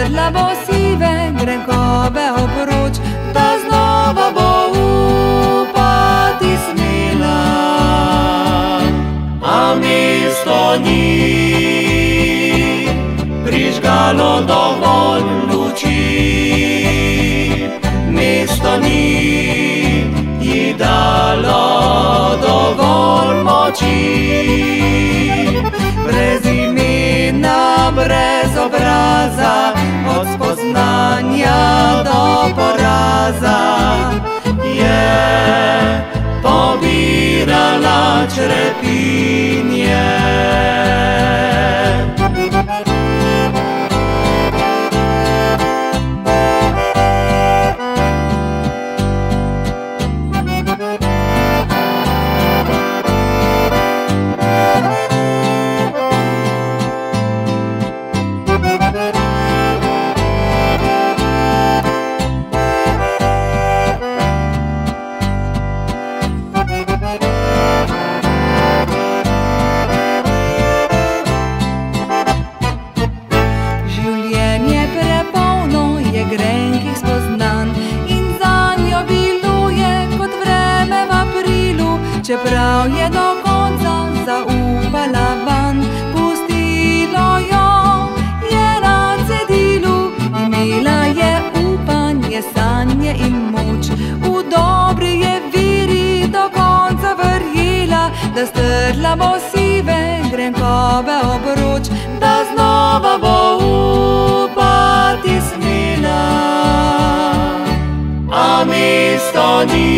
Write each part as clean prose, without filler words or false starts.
strla bo sive grenkove obroč, da znova bo upati smela. A mesto ni prižgalo dovolj luči, mesto ni ji dalo dovolj moči. Brez imena, brez obraza, od spoznanja do poraza, je pobirala črepinje. grenkih spoznan in zanjo biluje kot vreme v aprilu, čeprav je do konca zaupala van. Pustilo jo je na cedilu, imela je upanje, sanje in moč, v dobri je viri do konca verjela, da strla bo sive grenkove obroč, da znova bo upati smela. A mesto ni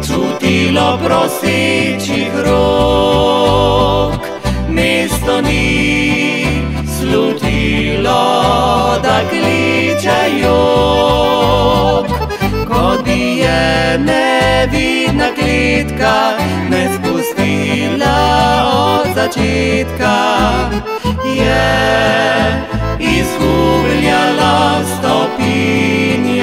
čutilo prosečih rok, mesto ni slutilo, da kliče jok. Kot bi je nevidna kletka me spustila od začetka, je izgubljala stopinje.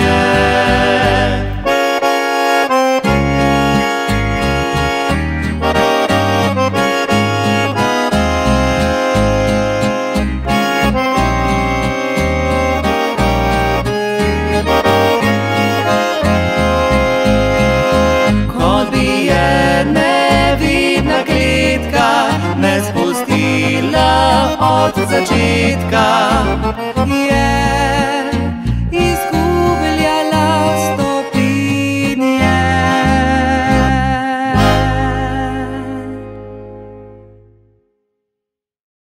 Kot bi je nevidna kletka me spustila od začetka,